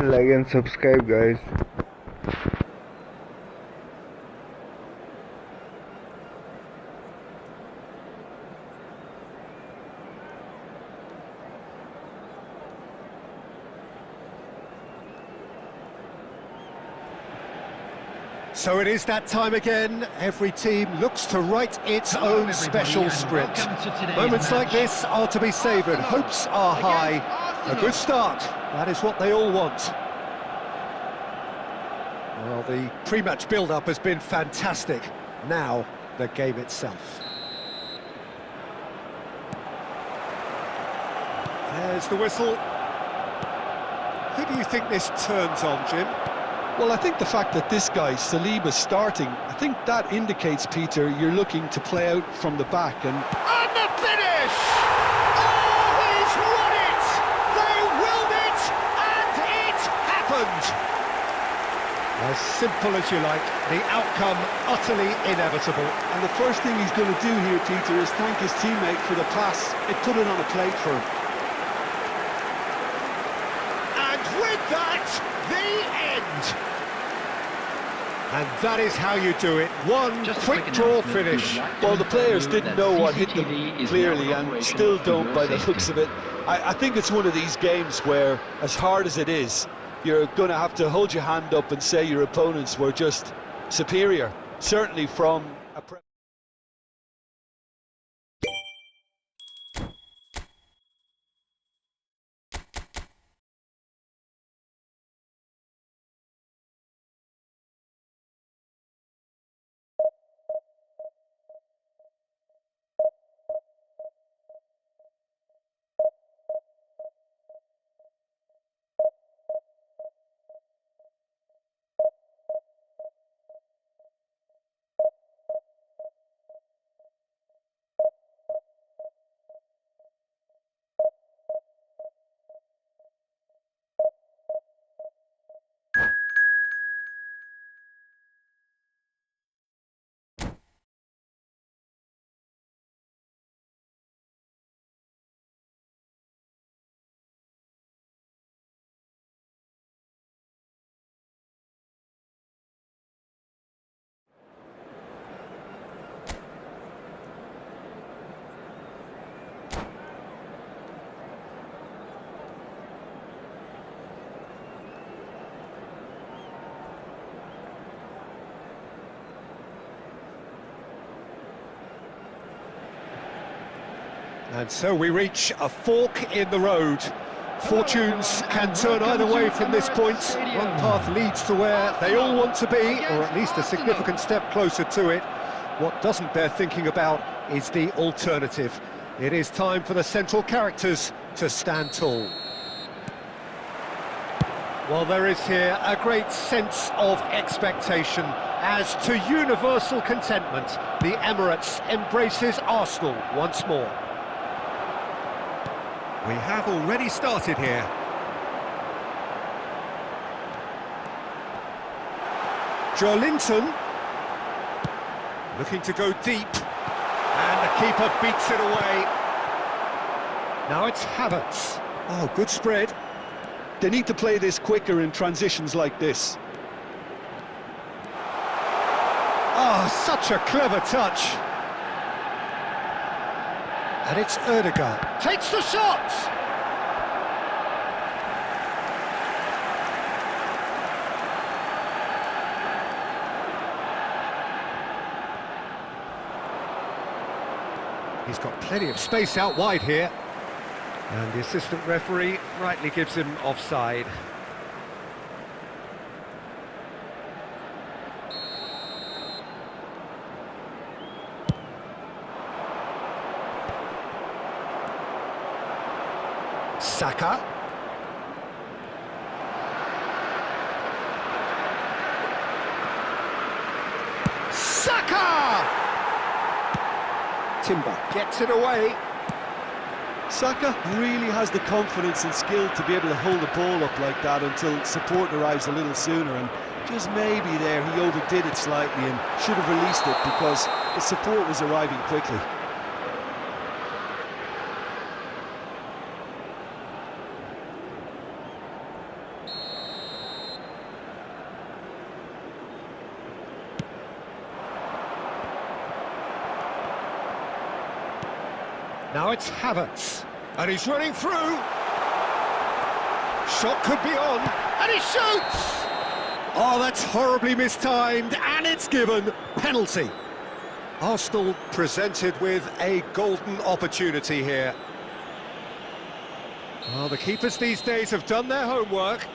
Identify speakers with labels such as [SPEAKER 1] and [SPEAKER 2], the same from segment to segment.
[SPEAKER 1] Like and subscribe, guys.
[SPEAKER 2] So it is that time again. Every team looks to write its own special script. Moments like this are to be savoured. Hopes are high. A good start. That is what they all want. Well, the pre-match build-up has been fantastic. Now, the game itself. There's the whistle. Who do you think this turns on, Jim?
[SPEAKER 3] Well, I think the fact that this guy, Saliba's starting, I think that indicates, Peter, you're looking to play out from the back and
[SPEAKER 2] the finish! Oh, he's won it! They willed it, and it happened! As simple as you like, the outcome utterly inevitable.
[SPEAKER 3] And the first thing he's going to do here, Peter, is thank his teammate for the pass. It put it on a plate for him.
[SPEAKER 2] And with that, the end. And that is how you do it. One quick draw finish.
[SPEAKER 3] Well, the players didn't know what hit them clearly and still don't by the looks of it. I think it's one of these games where, as hard as it is, you're going to have to hold your hand up and say your opponents were just superior, certainly from a...
[SPEAKER 2] And so we reach a fork in the road. Fortunes can turn either way from this point. One path leads to where they all want to be, or at least a significant step closer to it. What doesn't bear thinking about is the alternative. It is time for the central characters to stand tall. Well, there is here a great sense of expectation, as to universal contentment, the Emirates embraces Arsenal once more. We have already started here. Joelinton, looking to go deep, and the keeper beats it away. Now it's Havertz. Oh, good spread.
[SPEAKER 3] They need to play this quicker in transitions like this.
[SPEAKER 2] Oh, such a clever touch. And it's Erdegaard. Takes the shot! He's got plenty of space out wide here. And the assistant referee rightly gives him offside. Saka. Saka! Timber gets it away.
[SPEAKER 3] Saka really has the confidence and skill to be able to hold the ball up like that until support arrives a little sooner, and just maybe there he overdid it slightly and should have released it because the support was arriving quickly.
[SPEAKER 2] Now it's Havertz, and he's running through. Shot could be on, and he shoots! Oh, that's horribly mistimed, and it's given. Penalty. Arsenal presented with a golden opportunity here. Well, the keepers these days have done their homework.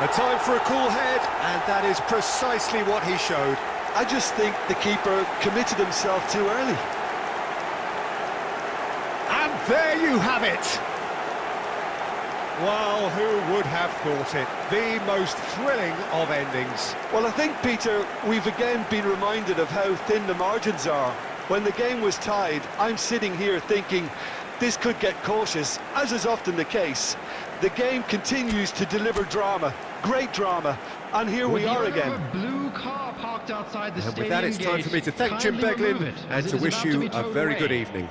[SPEAKER 2] A time for a cool head, and that is precisely what he showed.
[SPEAKER 3] I just think the keeper committed himself too early.
[SPEAKER 2] And there you have it. Well, who would have thought it? The most thrilling of endings.
[SPEAKER 3] Well, I think, Peter, we've again been reminded of how thin the margins are. When the game was tied, I'm sitting here thinking this could get cautious, as is often the case. The game continues to deliver drama, great drama, and here we are again.
[SPEAKER 1] Blue car parked outside the
[SPEAKER 2] and with that, it's time for me to thank Jim Beglin and to wish you a very good evening.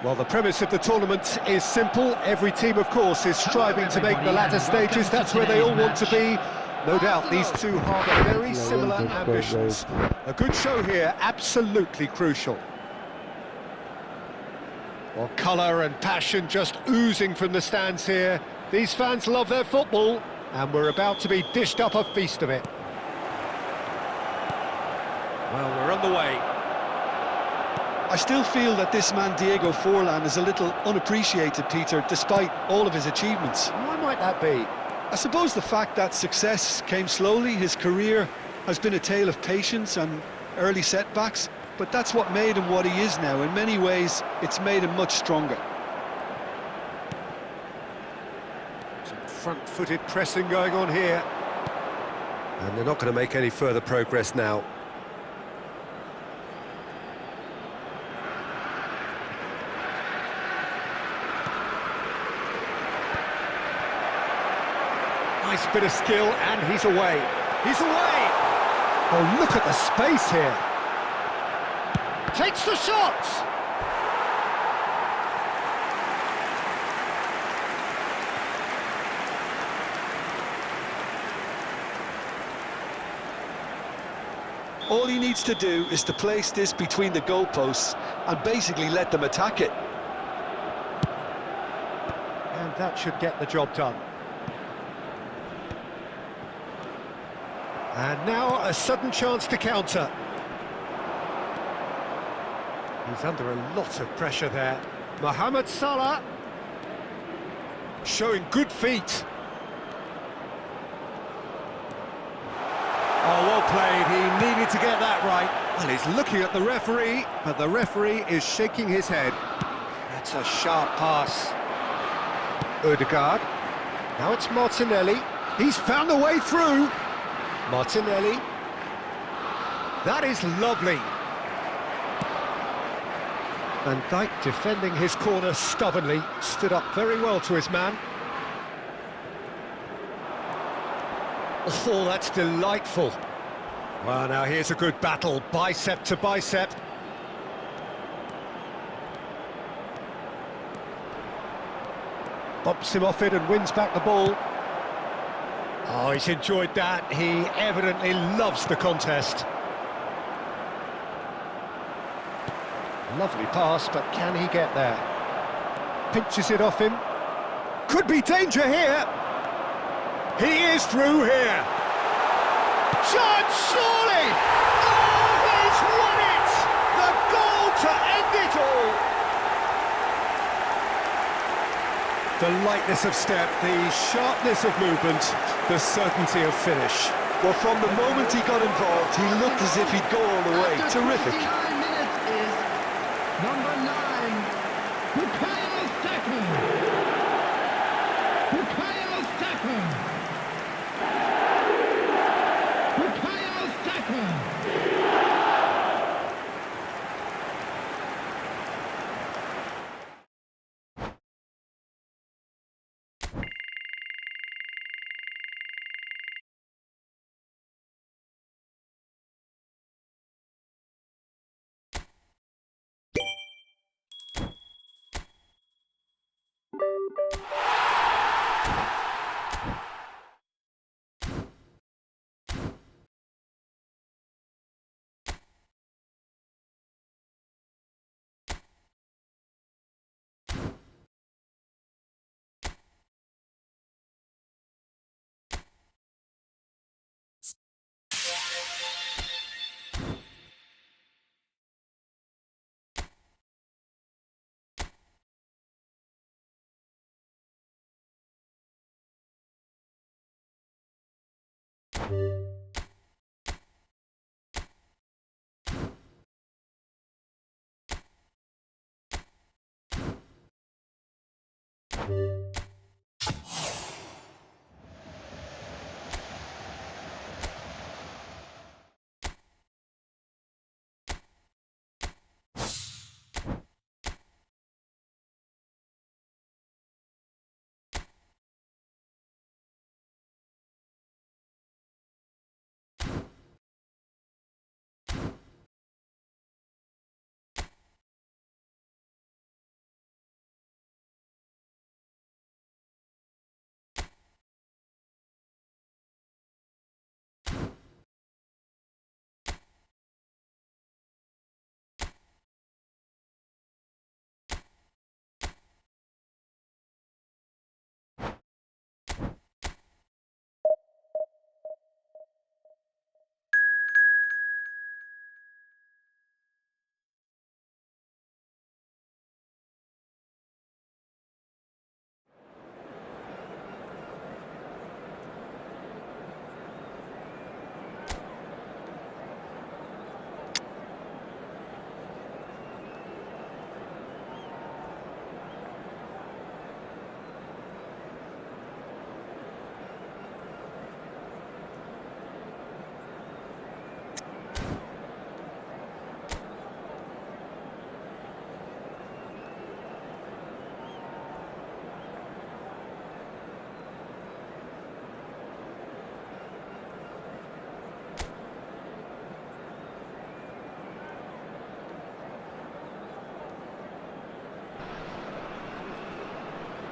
[SPEAKER 2] Well, the premise of the tournament is simple. Every team, of course, is striving to make the latter stages. That's where they all want to be. No doubt these two harbour very similar ambitions. A good show here, absolutely crucial. Well, colour and passion just oozing from the stands here. These fans love their football, and we're about to be dished up a feast of it. Well, we're on the way.
[SPEAKER 3] I still feel that this man Diego Forlan is a little unappreciated, Peter, despite all of his achievements.
[SPEAKER 2] Why might that be?
[SPEAKER 3] I suppose the fact that success came slowly, his career has been a tale of patience and early setbacks, but that's what made him what he is now. In many ways, it's made him much stronger.
[SPEAKER 2] Some front-footed pressing going on here. And they're not going to make any further progress now. Nice bit of skill, and he's away. He's away! Oh, look at the space here. Takes the shot!
[SPEAKER 3] All he needs to do is to place this between the goalposts and basically let them attack it.
[SPEAKER 2] And that should get the job done. And now a sudden chance to counter. He's under a lot of pressure there. Mohamed Salah. Showing good feet. Oh, well played. He needed to get that right. Well, he's looking at the referee, but the referee is shaking his head. That's a sharp pass. Odegaard. Now it's Martinelli. He's found a way through. Martinelli. That is lovely. Van Dijk defending his corner stubbornly, stood up very well to his man. Oh, that's delightful. Well, now here's a good battle, bicep to bicep. Bumps him off it and wins back the ball. Oh, he's enjoyed that. He evidently loves the contest. Lovely pass, but can he get there? Pinches it off him. Could be danger here. He is through here. Chance, surely! Oh, he's won it! The goal to end it all! The lightness of step, the sharpness of movement, the certainty of finish.
[SPEAKER 3] Well, from the moment he got involved, he looked as if he'd go all the way. Terrific.
[SPEAKER 1] Number 9, Bukayo Saka.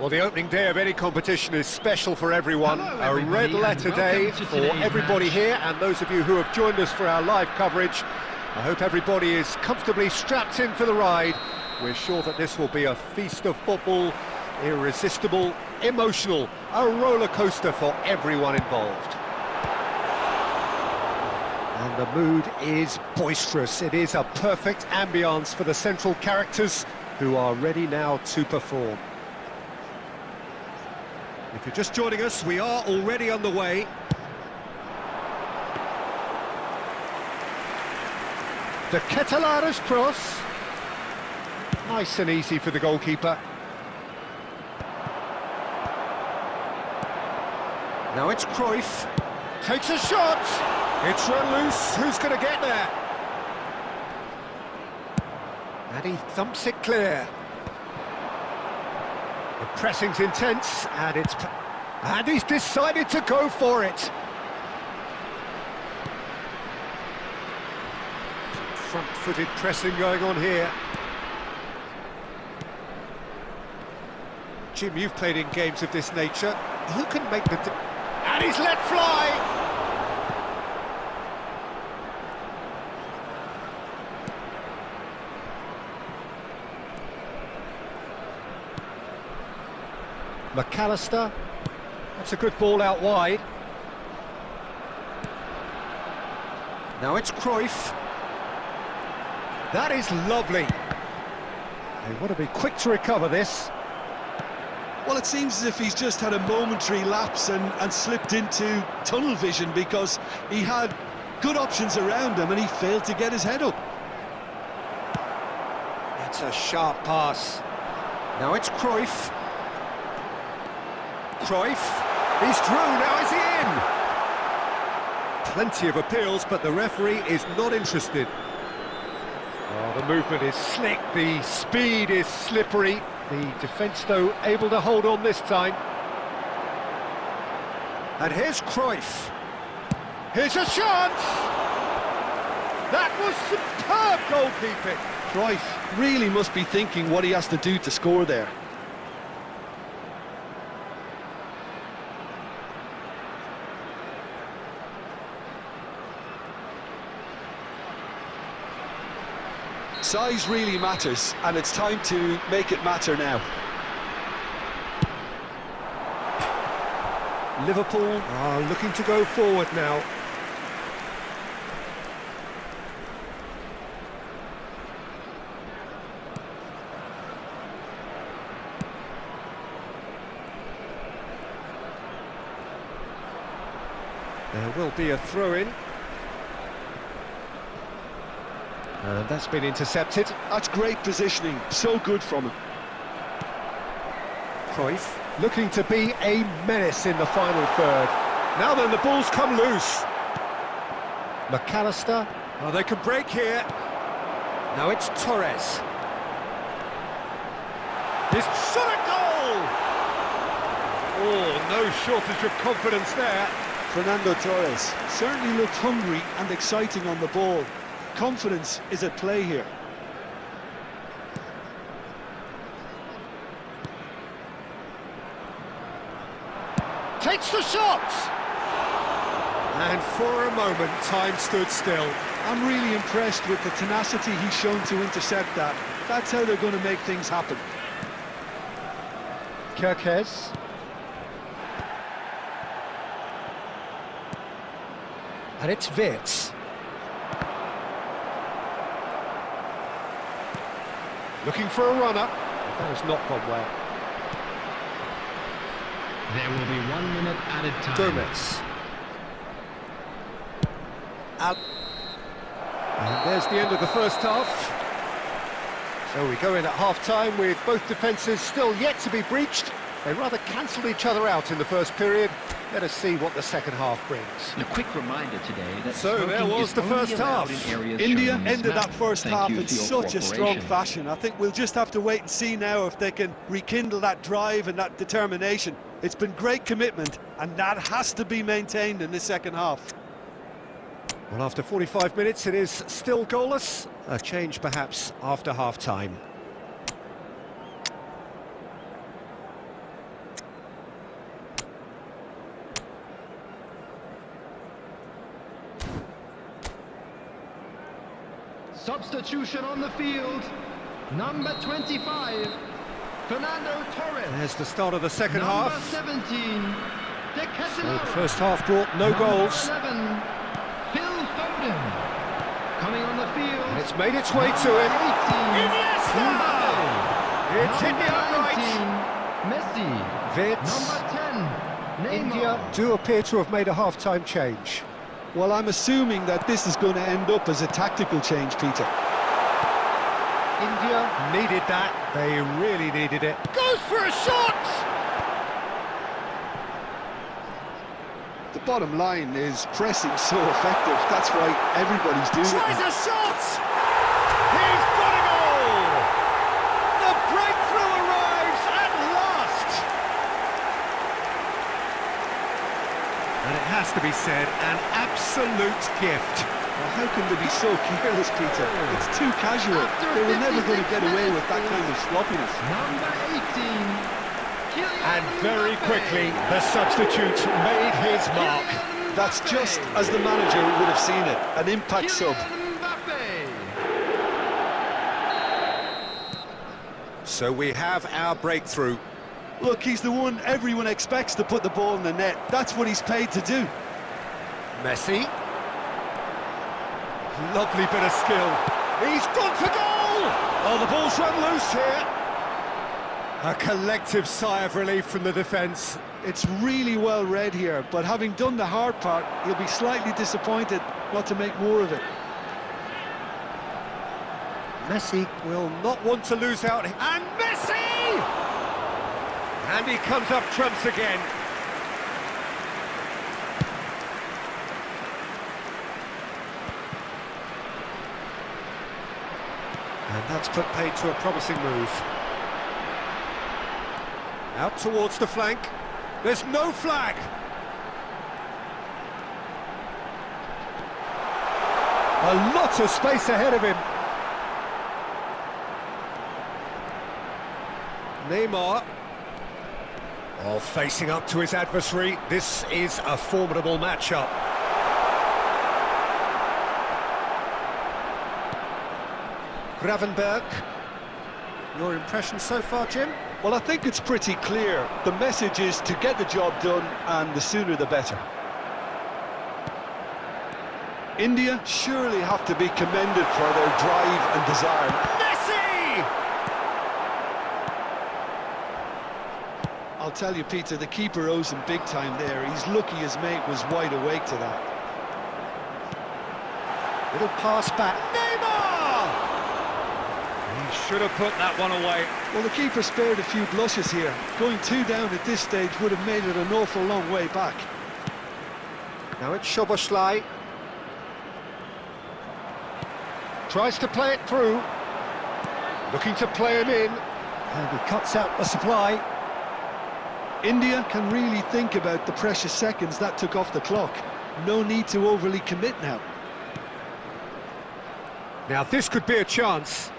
[SPEAKER 2] Well, the opening day of any competition is special for everyone.
[SPEAKER 1] Hello,
[SPEAKER 2] a red letter day for everybody
[SPEAKER 1] match.
[SPEAKER 2] here, and those of you who have joined us for our live coverage. I hope everybody is comfortably strapped in for the ride. We're sure that this will be a feast of football, irresistible, emotional, a roller coaster for everyone involved. And the mood is boisterous. It is a perfect ambience for the central characters who are ready now to perform. If you're just joining us, we are already underway. The Ketelara's cross. Nice and easy for the goalkeeper. Now it's Cruyff. Takes a shot. It's run loose. Who's going to get there? And he thumps it clear. The pressing's intense, and he's decided to go for it. Front-footed pressing going on here. Jim, you've played in games of this nature. Who can make the... And he's let fly! McAllister, that's a good ball out wide. Now it's Cruyff. That is lovely. They want to be quick to recover this.
[SPEAKER 3] Well, it seems as if he's just had a momentary lapse and slipped into tunnel vision, because he had good options around him and he failed to get his head up.
[SPEAKER 2] It's a sharp pass. Now it's Cruyff. Cruyff, he's through, now is he in? Plenty of appeals, but the referee is not interested. Oh, the movement is slick, the speed is slippery. The defence, though, able to hold on this time. And here's Cruyff. Here's a chance! That was superb goalkeeping.
[SPEAKER 3] Cruyff really must be thinking what he has to do to score there. Size really matters, and it's time to make it matter now.
[SPEAKER 2] Liverpool are looking to go forward now. There will be a throw-in. And that's been intercepted.
[SPEAKER 3] That's great positioning, so good from him.
[SPEAKER 2] Cruyff looking to be a menace in the final third. Now then, the ball's come loose. McAllister, oh, they can break here. Now it's Torres. This shot at goal! Oh, no shortage of confidence there.
[SPEAKER 3] Fernando Torres certainly looked hungry and exciting on the ball. Confidence is at play here.
[SPEAKER 2] Takes the shot! And for a moment, time stood still.
[SPEAKER 3] I'm really impressed with the tenacity he's shown to intercept that. That's how they're going to make things happen.
[SPEAKER 2] Kirkes. And it's Wirtz. Looking for a runner. That has not gone well.
[SPEAKER 1] There will be 1 minute added time.
[SPEAKER 2] Gomez. And there's the end of the first half. So we go in at half-time with both defences still yet to be breached. They rather cancelled each other out in the first period. Let us see what the second half brings.
[SPEAKER 4] And a quick reminder today that
[SPEAKER 2] so there was the first half.
[SPEAKER 3] India ended that first half in such a strong fashion. I think we'll just have to wait and see now if they can rekindle that drive and that determination. It's been great commitment, and that has to be maintained in the second half.
[SPEAKER 2] Well, after 45 minutes, it is still goalless. A change, perhaps, after half-time.
[SPEAKER 1] Substitution on the field. Number 25, Fernando Torres.
[SPEAKER 2] There's the start of the second
[SPEAKER 1] Number
[SPEAKER 2] half.
[SPEAKER 1] 17,
[SPEAKER 2] So first half brought no goals.
[SPEAKER 1] 11, Phil Foden. Coming on the field.
[SPEAKER 2] And it's made its way to him.
[SPEAKER 1] 18,
[SPEAKER 2] Iniesta! It's hit the upright.
[SPEAKER 1] 19, Messi.
[SPEAKER 2] Wits.
[SPEAKER 1] Number 10, Neymar.
[SPEAKER 2] India do appear to have made a half-time change.
[SPEAKER 3] Well, I'm assuming that this is going to end up as a tactical change, Peter.
[SPEAKER 2] India needed that. They really needed it. Goes for a shot!
[SPEAKER 3] The bottom line is pressing so effective. That's why everybody's doing it.
[SPEAKER 2] Tries a shot! He's got a goal! The breakthrough arrives at last! And it has to be said, an absolute gift.
[SPEAKER 3] Well, how can they be so careless, Peter? It's too casual. They were never going to get away with that kind of sloppiness.
[SPEAKER 1] Number 18,
[SPEAKER 2] And very quickly, the substitute made his mark.
[SPEAKER 3] That's just as the manager would have seen it. An impact sub.
[SPEAKER 2] So we have our breakthrough.
[SPEAKER 3] Look, he's the one everyone expects to put the ball in the net. That's what he's paid to do.
[SPEAKER 2] Messi. Lovely bit of skill. He's gone for goal! Oh, the ball's run loose here. A collective sigh of relief from the defence.
[SPEAKER 3] It's really well read here, but having done the hard part, he'll be slightly disappointed not to make more of it.
[SPEAKER 2] Messi will not want to lose out. And Messi! And he comes up trumps again. And that's put paid to a promising move. Out towards the flank. There's no flag. A lot of space ahead of him. Neymar. Oh, facing up to his adversary. This is a formidable matchup. Gravenberg. Your impression so far, Jim?
[SPEAKER 3] Well, I think it's pretty clear. The message is to get the job done, and the sooner the better. India surely have to be commended for their drive and desire.
[SPEAKER 2] Messi!
[SPEAKER 3] I'll tell you, Peter, the keeper owes him big time there. He's lucky his mate was wide awake to that.
[SPEAKER 2] Little pass back. Neymar! He should have put that one away.
[SPEAKER 3] Well, the keeper spared a few blushes here. Going 2 down at this stage would have made it an awful long way back.
[SPEAKER 2] Now it's Szoboszlai. Tries to play it through. Looking to play him in. And he cuts out the supply.
[SPEAKER 3] India can really think about the precious seconds that took off the clock. No need to overly commit now.
[SPEAKER 2] Now this could be a chance.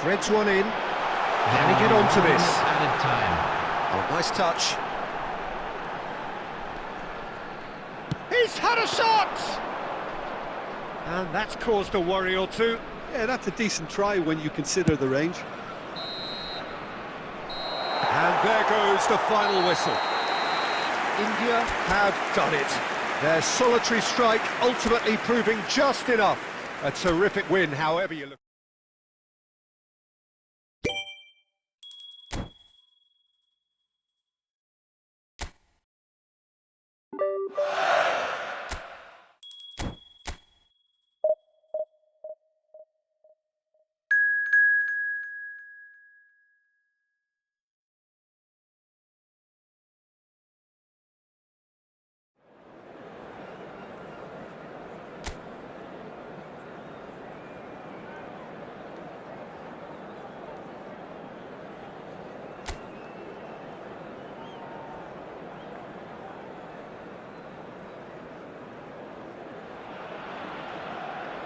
[SPEAKER 2] Threads one in. Can he get onto this?
[SPEAKER 1] Added time.
[SPEAKER 2] Oh, nice touch. He's had a shot! And that's caused a worry or two.
[SPEAKER 3] Yeah, that's a decent try when you consider the range.
[SPEAKER 2] And there goes the final whistle. India have done it. Their solitary strike ultimately proving just enough. A terrific win, however you look.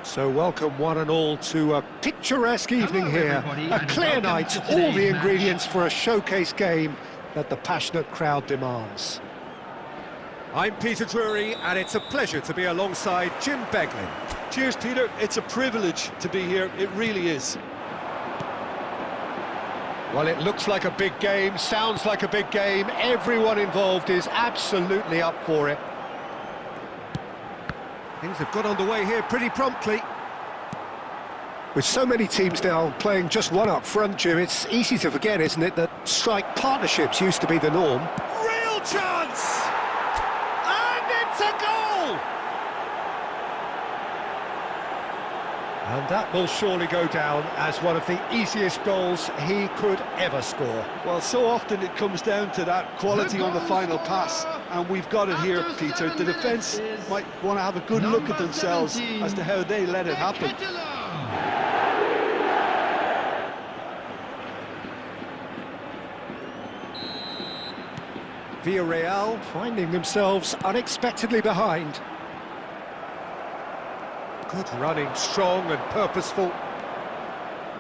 [SPEAKER 2] So welcome one and all to a picturesque evening here. A clear night, all the ingredients for a showcase game that the passionate crowd demands. I'm Peter Drury, and it's a pleasure to be alongside Jim Beglin.
[SPEAKER 3] Cheers, Peter. It's a privilege to be here. It really is.
[SPEAKER 2] Well, it looks like a big game, sounds like a big game. Everyone involved is absolutely up for it. Things have got underway here pretty promptly. With so many teams now playing just one up front, Jim, it's easy to forget, isn't it, that strike partnerships used to be the norm. Real chance! And it's a goal! And that will surely go down as one of the easiest goals he could ever score.
[SPEAKER 3] Well, so often it comes down to that quality on the final pass, and we've got it here, Peter. The defence might want to have a good look at themselves as to how they let it happen.
[SPEAKER 2] Villarreal finding themselves unexpectedly behind. Good running, strong and purposeful.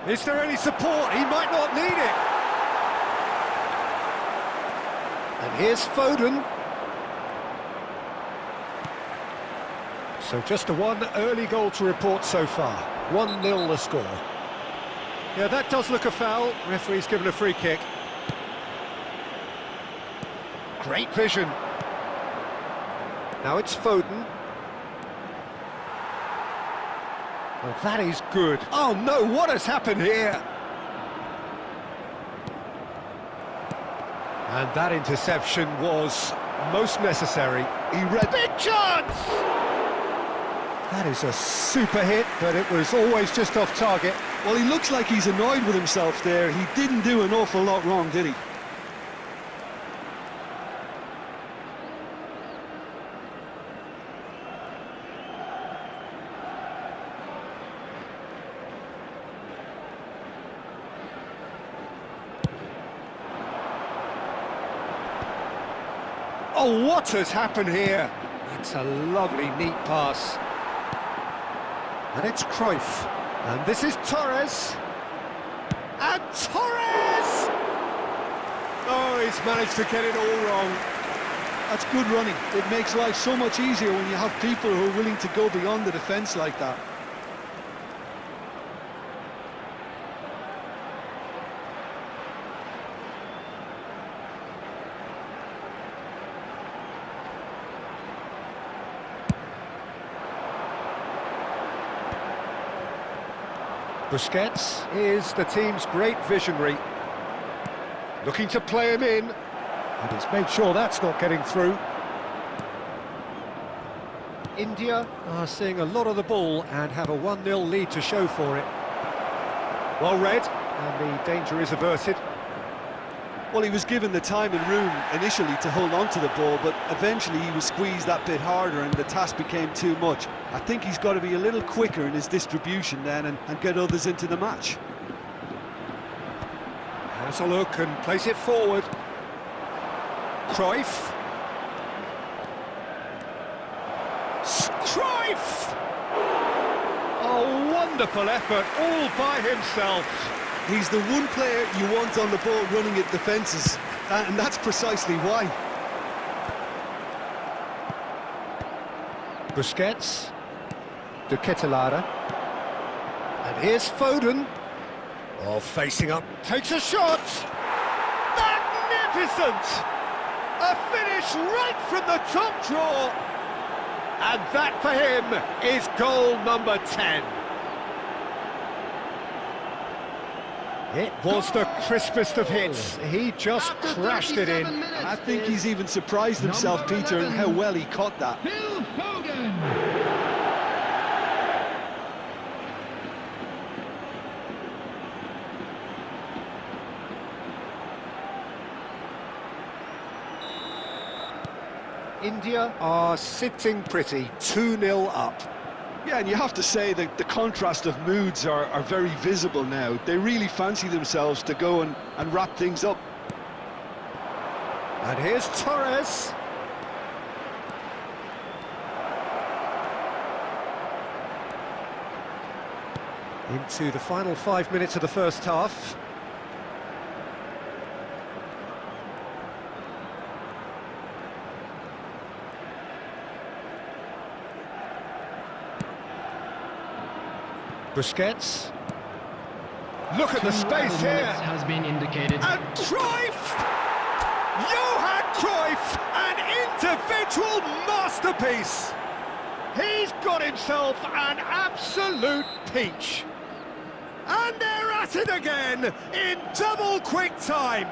[SPEAKER 2] Is there any support? He might not need it. And here's Foden. So just a one early goal to report so far. 1-0 the score. Yeah, that does look a foul. Referee's given a free kick. Great vision. Now it's Foden. Well, that is good. Oh no, what has happened here? And that interception was most necessary. He read... Big chance! That is a super hit, but it was always just off target.
[SPEAKER 3] Well, he looks like he's annoyed with himself there. He didn't do an awful lot wrong, did he?
[SPEAKER 2] Oh, what has happened here? That's a lovely, neat pass. And it's Cruyff. And this is Torres. And Torres! Oh, he's managed to get it all wrong.
[SPEAKER 3] That's good running. It makes life so much easier when you have people who are willing to go beyond the defence like that.
[SPEAKER 2] Busquets is the team's great visionary. Looking to play him in. And he's made sure that's not getting through. India are seeing a lot of the ball and have a 1-0 lead to show for it. Well read, and the danger is averted.
[SPEAKER 3] Well, he was given the time and room initially to hold on to the ball, but eventually he was squeezed that bit harder and the task became too much. I think he's got to be a little quicker in his distribution then and get others into the match.
[SPEAKER 2] Has a look and plays it forward. Cruyff. Cruyff! A wonderful effort all by himself.
[SPEAKER 3] He's the one player you want on the ball running at defences, and that's precisely why.
[SPEAKER 2] Busquets. De Ketelaere. And here's Foden. Oh, facing up, takes a shot! Magnificent! A finish right from the top draw! And that for him is goal number 10. It was the crispest of hits. He just crashed it in.
[SPEAKER 3] I think he's even surprised himself, Peter, in how well he caught that.
[SPEAKER 1] Phil Foden.
[SPEAKER 2] India are sitting pretty, 2-0 up.
[SPEAKER 3] Yeah, and you have to say that the contrast of moods are very visible now. They really fancy themselves to go and wrap things up.
[SPEAKER 2] And here's Torres. Into the final 5 minutes of the first half. Busquets. Look at the space here.
[SPEAKER 1] Has been indicated.
[SPEAKER 2] And Cruyff! Johan Cruyff! An individual masterpiece! He's got himself an absolute peach. And they're at it again in double quick time.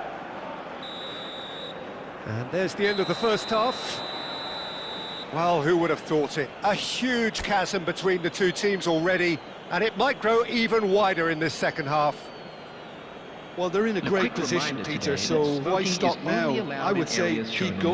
[SPEAKER 2] And there's the end of the first half. Well, who would have thought it? A huge chasm between the two teams already, and it might grow even wider in this second half.
[SPEAKER 3] Well, they're in a great position, Peter, so why stop now? I would say keep going.